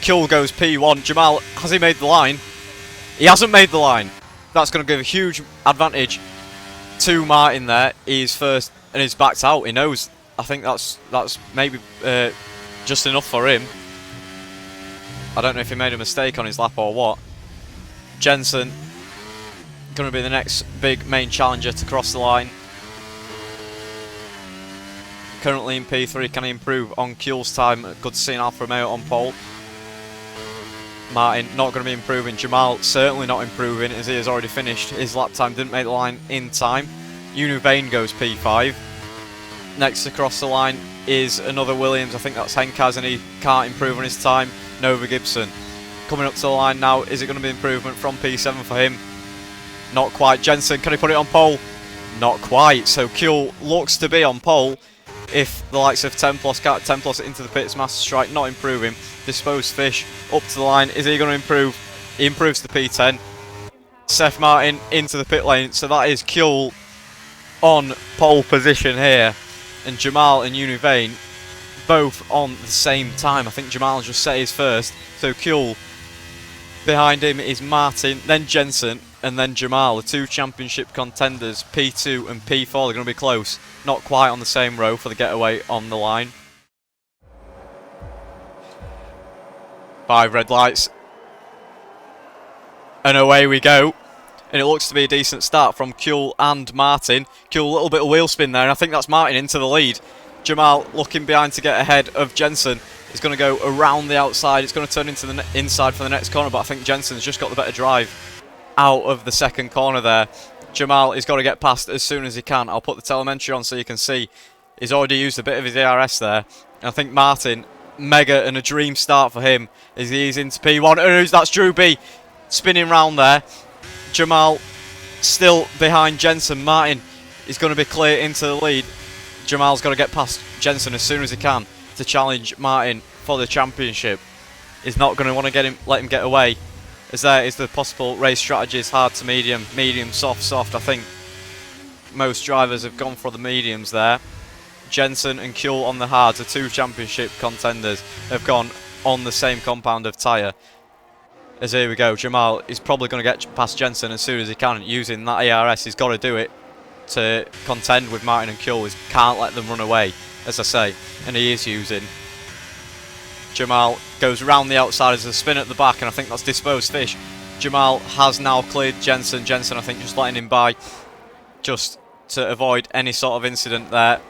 Kuehl goes P1. Jamal, has he made the line? He hasn't made the line. That's going to give a huge advantage to Martin there. He's first and he's backed out. He knows. I think that's maybe just enough for him. I don't know if he made a mistake on his lap or what. Jensen going to be the next big main challenger to cross the line. Currently in P3, can he improve on Kuehl's time? Good to see an Alfa Romeo on pole. Martin not going to be improving. Jamal certainly not improving as he has already finished his lap time. Didn't make the line in time. Univane goes P5. Next to cross the line is another Williams. I think that's Henkaz and he can't improve on his time. Nova Gibson coming up to the line now. Is it going to be improvement from P7 for him? Not quite. Jensen, can he put it on pole? Not quite. So Kuehl looks to be on pole. If the likes of 10 plus can't 10 plus into the pits, Master Strike not improving. Disposed Fish up to the line. Is he going to improve? He improves to P10. Seth Martin into the pit lane. So that is Kuehl on pole position here. And Jamal and Univane both on the same time. I think Jamal just set his first. So Kuehl behind him is Martin, then Jensen, and then Jamal. The two championship contenders, P2 and P4, they're going to be close. Not quite on the same row for the getaway on the line. 5 red lights. And away we go. And it looks to be a decent start from Kuehl and Martin. Kuehl, a little bit of wheel spin there, and I think that's Martin into the lead. Jamal looking behind to get ahead of Jensen. He's going to go around the outside. It's going to turn into the inside for the next corner, but I think Jensen's just got the better drive out of the second corner there. Jamal has got to get past as soon as he can. I'll put the telemetry on so you can see. He's already used a bit of his ARS there. And I think Martin, mega and a dream start for him as he's into P1. Oh, that's Drew B spinning round there. Jamal still behind Jensen. Martin is going to be clear into the lead. Jamal's got to get past Jensen as soon as he can to challenge Martin for the championship. He's not going to want to let him get away, as there is the possible race strategies: hard to medium, medium, soft, soft. I think most drivers have gone for the mediums there. Jensen and Kuehl on the hards, the two championship contenders, have gone on the same compound of tyre. As here we go, Jamal is probably going to get past Jensen as soon as he can using that ARS. He's got to do it to contend with Martin and Kuehl. He can't let them run away, as I say, and he is using. Jamal goes around the outside as a spin at the back, and I think that's Disposed Fish. Jamal has now cleared Jensen. Jensen, I think, just letting him by just to avoid any sort of incident there.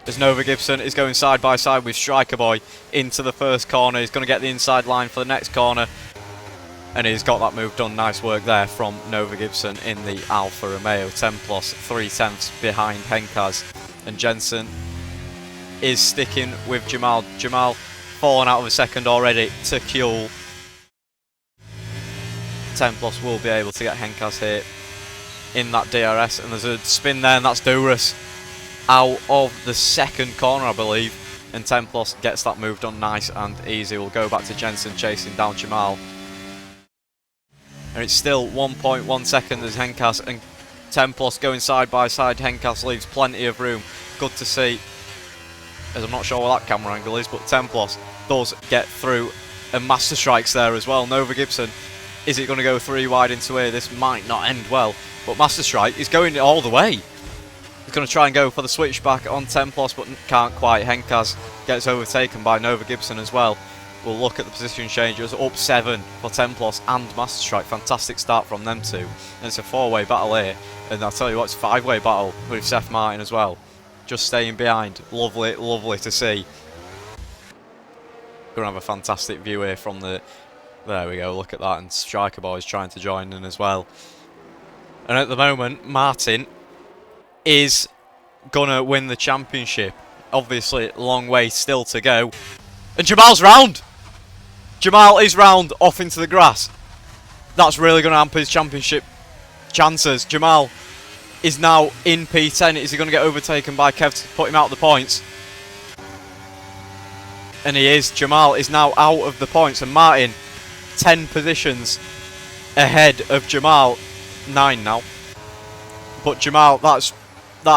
As Nova Gibson is going side by side with Striker Boy into the first corner. He's going to get the inside line for the next corner, and he's got that move done. Nice work there from Nova Gibson in the Alfa Romeo. 10 plus, 3/10 behind Henkaz. And Jensen is sticking with Jamal. Jamal fallen out of a second already to Kuehl. 10 plus will be able to get Henkaz here in that DRS. And there's a spin there, and that's Duras out of the second corner, I believe. And 10 plus gets that move done nice and easy. We'll go back to Jensen chasing down Jamal. And it's still 1.1 seconds as Henkaz and 10 plus going side by side. Henkaz leaves plenty of room. Good to see, as I'm not sure what that camera angle is, but 10 plus does get through. And Master Strike's there as well. Nova Gibson, is it going to go 3 wide into here? This might not end well, but Master Strike is going all the way. He's going to try and go for the switchback on 10 plus, but can't quite. Henkaz gets overtaken by Nova Gibson as well. We'll look at the position changes. Up 7 for 10 plus and Master Strike. Fantastic start from them two. And it's a 4-way battle here. And I'll tell you what, it's a 5-way battle with Seth Martin as well. Just staying behind. Lovely, lovely to see. Going to have a fantastic view here from the... There we go, look at that. And Striker Boy is trying to join in as well. And at the moment, Martin is going to win the championship. Obviously, a long way still to go. And Jamal's round! Jamal is round, off into the grass. That's really going to hamper his championship chances. Jamal is now in P10. Is he going to get overtaken by Kev to put him out of the points? And he is. Jamal is now out of the points. And Martin, 10 positions ahead of Jamal. 9 now. But Jamal, that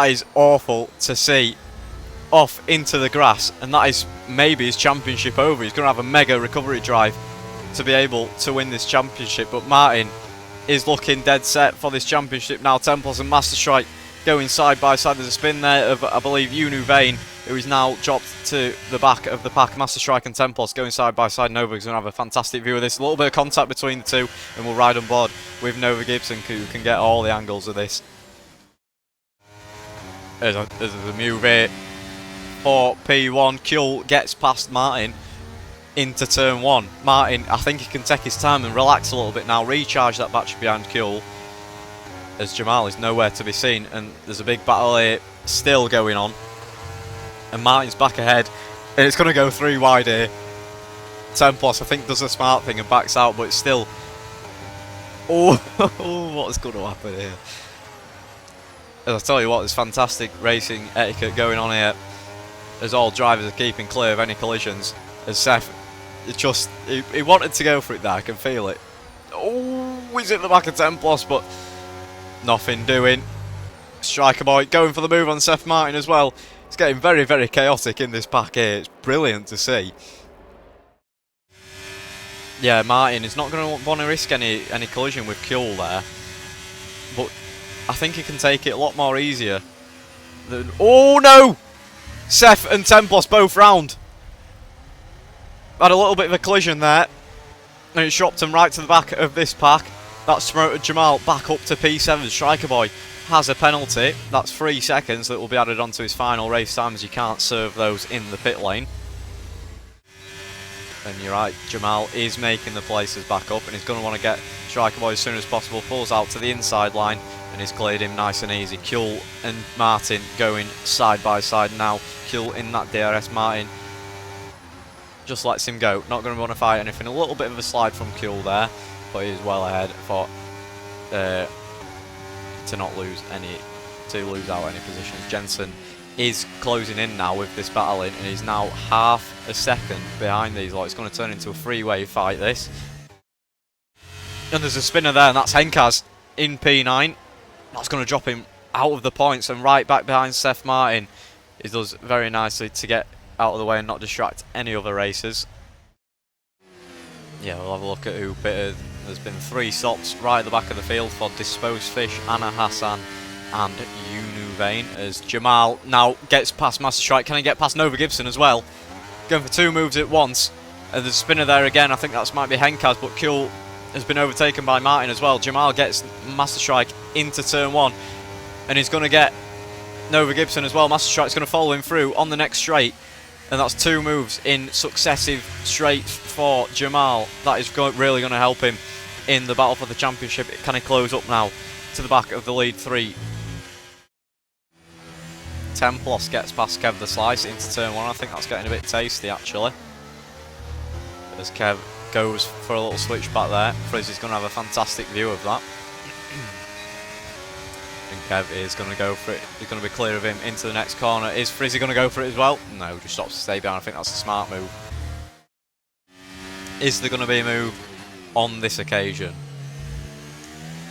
is awful to see. off into the grass, and that is maybe his championship over. He's going to have a mega recovery drive to be able to win this championship, but Martin is looking dead set for this championship now. Temples and Master Strike going side by side. There's a spin there of, I believe, Unu Vane, who is now dropped to the back of the pack. Master Strike and Templos going side by side. Nova's going to have a fantastic view of this. A little bit of contact between the two, and we'll ride on board with Nova Gibson, who can get all the angles of this. There's a move here for P1. Kuehl gets past Martin into turn 1. Martin, I think he can take his time and relax a little bit now, recharge that battery behind Kuehl, as Jamal is nowhere to be seen, and there's a big battle here still going on, and Martin's back ahead, and it's going to go 3 wide here. Templos, I think, does a smart thing and backs out, but it's still... Oh, what's going to happen here? As I tell you what, there's fantastic racing etiquette going on here, as all drivers are keeping clear of any collisions, as Seth, he wanted to go for it there, I can feel it. Oh, he's at the back of Templos, but nothing doing. Striker Boy going for the move on Seth Martin as well. It's getting very, very chaotic in this pack here. It's brilliant to see. Yeah, Martin is not going to want to risk any collision with Kuehl there, but I think he can take it a lot more easier than... Oh no! Seth and Templos both round. Had a little bit of a collision there, and it dropped him right to the back of this pack. That's promoted Jamal back up to P7. Striker Boy has a penalty. That's 3 seconds that will be added onto his final race time, as you can't serve those in the pit lane. And you're right, Jamal is making the places back up, and he's going to want to get Striker Boy as soon as possible. Pulls out to the inside line, and he's cleared him nice and easy. Kuehl and Martin going side by side now. Kuehl in that DRS. Martin just lets him go. Not going to want to fight anything. A little bit of a slide from Kuehl there, but he's well ahead for to not lose out any positions. Jensen is closing in now with this battling, and he's now half a second behind these lot. It's going to turn into a three-way fight, this. And there's a spinner there, and that's Henkaz in P9. That's going to drop him out of the points and right back behind Seth Martin. He does very nicely to get out of the way and not distract any other racers. Yeah, we'll have a look at who pitted. There's been 3 stops right at the back of the field for Disposed Fish, Anna Hassan and Unu Vane, as Jamal now gets past Master Strike. Can he get past Nova Gibson as well? Going for 2 moves at once. There's a spinner there again. I think that might be Henkaz, but Kuehl has been overtaken by Martin as well. Jamal gets Master Strike into turn 1, and he's going to get Nova Gibson as well. Master Strike's going to follow him through on the next straight, and that's 2 moves in successive straights for Jamal. That is really going to help him in the battle for the championship. Can he close up now to the back of the lead 3? Templos gets past Kev the Slice into turn 1. I think that's getting a bit tasty, actually, as Kev goes for a little switch back there. Frizzy's going to have a fantastic view of that. And Kev is going to go for it. He's going to be clear of him into the next corner. Is Frizzy going to go for it as well? No, just stops to stay behind. I think that's a smart move. Is there going to be a move on this occasion?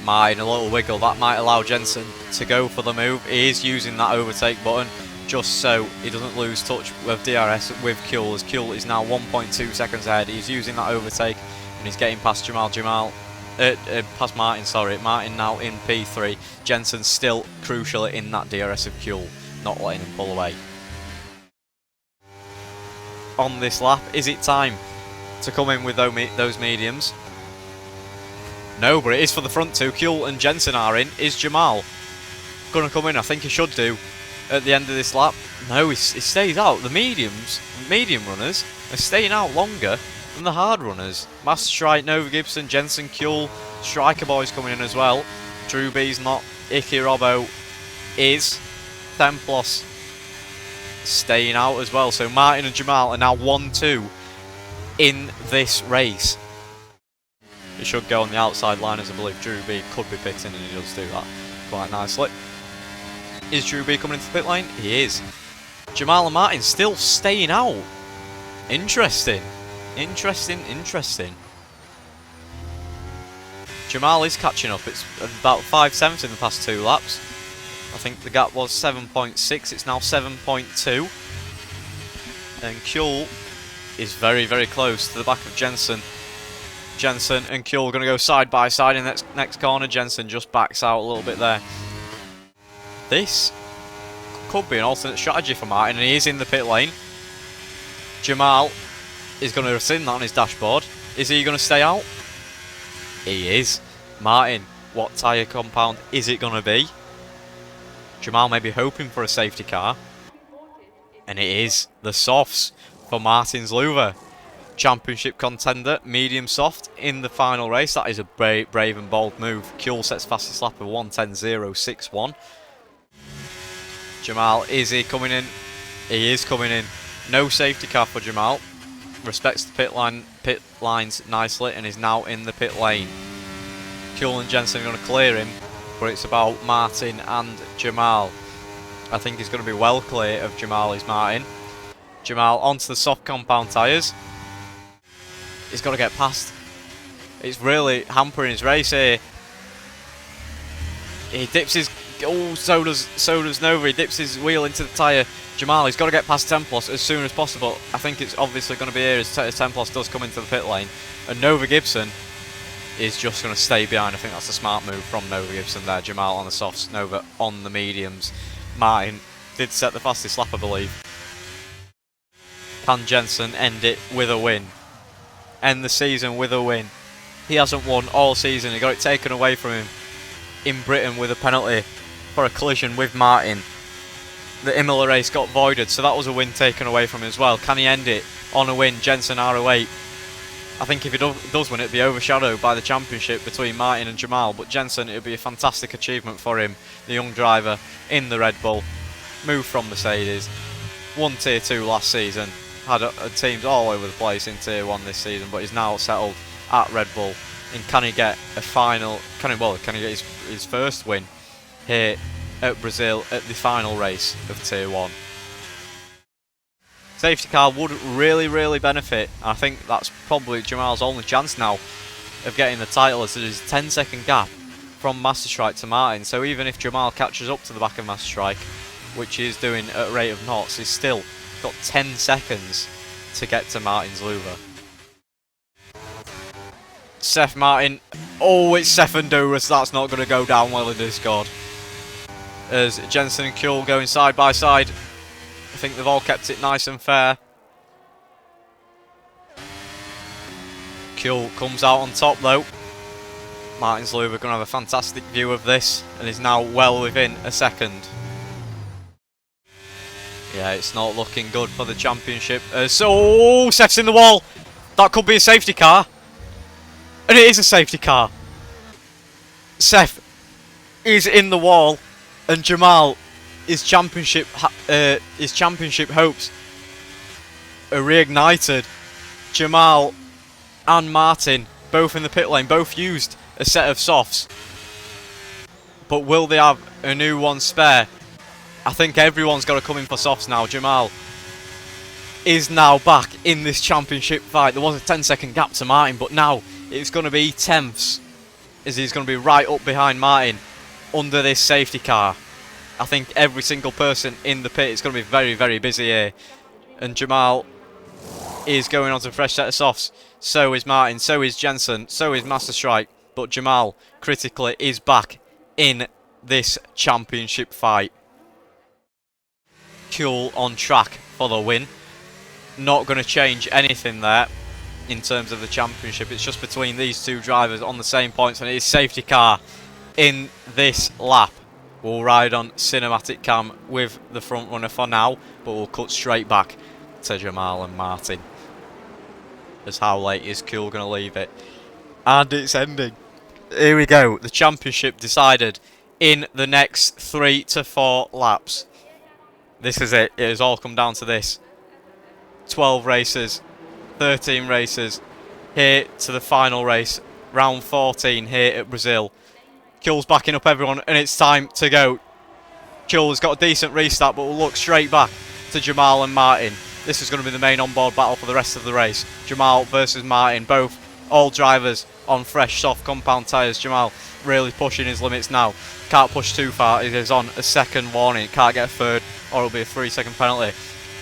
Martin, a little wiggle. That might allow Jensen to go for the move. He is using that overtake button just so he doesn't lose touch with DRS with Kuehl, as Kuehl is now 1.2 seconds ahead. He's using that overtake, and he's getting past past Martin, sorry. Martin now in P3. Jensen still crucial in that DRS of Kuehl, not letting him pull away. On this lap, is it time to come in with those mediums? No, but it is for the front 2. Kuehl and Jensen are in. Is Jamal going to come in? I think he should do at the end of this lap. No, he stays out. The medium runners are staying out longer than the hard runners. Master Strike, Nova Gibson, Jensen, Kuehl, Striker Boy's coming in as well. Drew B's not. Icky Robbo is. Templos staying out as well. So Martin and Jamal are now 1-2 in this race. It should go on the outside line, as I believe Drew B could be pitting, and he does do that quite nicely. Is Drew B coming into the pit lane? He is. Jamal and Martin still staying out. Interesting. Interesting. Jamal is catching up. It's about 5/7 in the past 2 laps. I think the gap was 7.6. It's now 7.2. And Kuhl is very, very close to the back of Jensen. Jensen and Kuhl are going to go side by side in the next corner. Jensen just backs out a little bit there. This could be an alternate strategy for Martin, and he is in the pit lane. Jamal is going to rescind that on his dashboard. Is he going to stay out? He is. Martin, what tyre compound is it going to be? Jamal may be hoping for a safety car. And it is the softs for Martin's Luva. Championship contender, medium soft in the final race. That is a brave and bold move. Kuhl sets fastest lap of 1:10.061. Jamal, is he coming in? He is coming in. No safety car for Jamal. Respects the pit lines nicely and is now in the pit lane. Kuhl and Jensen are going to clear him, but it's about Martin and Jamal. I think he's going to be well clear of Jamal, is Martin. Jamal onto the soft compound tyres. He's got to get past. It's really hampering his race here. He dips his... Oh, so does Nova. He dips his wheel into the tyre. Jamal, he's got to get past Templos as soon as possible. I think it's obviously going to be here as Templos does come into the pit lane. And Nova Gibson is just going to stay behind. I think that's a smart move from Nova Gibson there. Jamal on the softs, Nova on the mediums. Martin did set the fastest lap, I believe. Can Jensen end it with a win? End the season with a win. He hasn't won all season. He got it taken away from him in Britain with a penalty for a collision with Martin. The Imola race got voided, so that was a win taken away from him as well. Can he end it on a win? Jensen R08. I think if he does win, it'd be overshadowed by the championship between Martin and Jamal. But Jensen, it would be a fantastic achievement for him, the young driver in the Red Bull. Moved from Mercedes, won Tier 2 last season, had teams all over the place in Tier 1 this season, but he's now settled at Red Bull. And can he get a final? Can he get his first win here at Brazil at the final race of Tier 1? Safety car would really benefit. I think that's probably Jamal's only chance now of getting the title, as there's a 10-second gap from Master Strike to Martin. So even if Jamal catches up to the back of Master Strike, which he is doing at a rate of knots, he's still got 10 seconds to get to Martin's Luva. Seth Martin. Oh, it's Seth and Duras. That's not going to go down well in Discord. As Jensen and Kuhl going side by side. I think they've all kept it nice and fair. Kuhl comes out on top though. Martin's Luva going to have a fantastic view of this and is now well within a second. Yeah, it's not looking good for the championship. So, Seth's in the wall. That could be a safety car. And it is a safety car. Seth is in the wall. And Jamal, his championship hopes are reignited. Jamal and Martin, both in the pit lane, both used a set of softs. But will they have a new one spare? I think everyone's got to come in for softs now. Jamal is now back in this championship fight. There was a 10-second gap to Martin, but now it's going to be tenths, as he's going to be right up behind Martin under this safety car. I think every single person in the pit is going to be very busy here. And Jamal is going on to a fresh set of softs. So is Martin, so is Jensen, so is Master Strike. But Jamal, critically, is back in this championship fight. Kuhl on track for the win. Not going to change anything there in terms of the championship. It's just between these two drivers on the same points, and it is safety car in this lap. We'll ride on cinematic cam with the front runner for now, but we'll cut straight back to Jamal and Martin. As how late is Kuhl going to leave it? And it's ending. Here we go. The championship decided in the next 3 to 4 laps. This is it. It has all come down to this. 12 races, 13 races, here to the final race. Round 14 here at Brazil. Kuhl's backing up everyone, and it's time to go. Kuhl's got a decent restart, but we'll look straight back to Jamal and Martin. This is going to be the main onboard battle for the rest of the race. Jamal versus Martin, both all drivers on fresh, soft compound tyres. Jamal really pushing his limits now. Can't push too far. He is on a second warning. Can't get a third, or it'll be a 3-second penalty.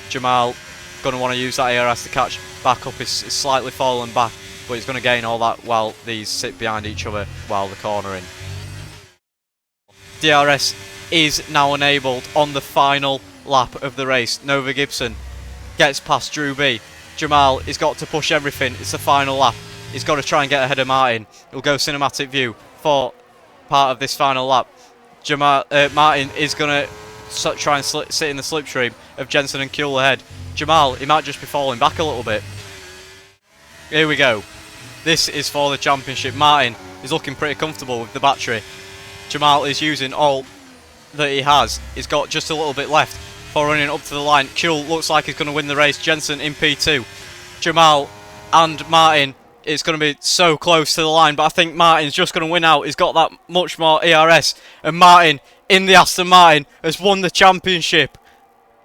Jamal going to want to use that ARS to catch back up. It's slightly fallen back, but he's going to gain all that while these sit behind each other while they're cornering. DRS is now enabled on the final lap of the race. Nova Gibson gets past Drew B. Jamal has got to push everything. It's the final lap. He's got to try and get ahead of Martin. He'll go cinematic view for part of this final lap. Martin is going to try and sit in the slipstream of Jensen and Kuehl ahead. Jamal, he might just be falling back a little bit. Here we go. This is for the championship. Martin is looking pretty comfortable with the battery. Jamal is using all that he has. He's got just a little bit left for running up to the line. Kuehl looks like he's going to win the race. Jensen in P2. Jamal and Martin, it's going to be so close to the line, but I think Martin's just going to win out. He's got that much more ERS, and Martin in the Aston Martin has won the championship.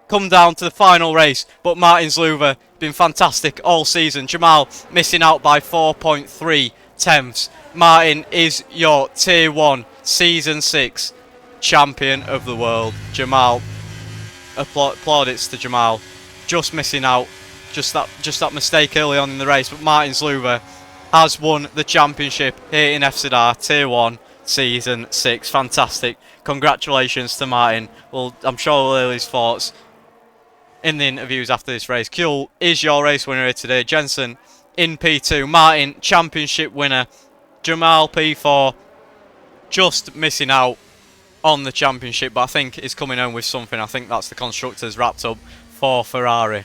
Come down to the final race, but Martin's Luva been fantastic all season. Jamal missing out by 4.3 tenths. Martin is your Tier 1 Season 6 champion of the world. Jamal, plaudits to Jamal, just missing out. Just that mistake early on in the race, but Martin's Luva has won the championship here in FZR Tier 1 Season 6. Fantastic. Congratulations to Martin. Well, I'm sure we'll hear his thoughts in the interviews after this race. Kuehl is your race winner here today. Jensen in P2. Martin, championship winner. Jamal P4, just missing out on the championship, but I think he's coming home with something. I think that's the constructors wrapped up for Ferrari.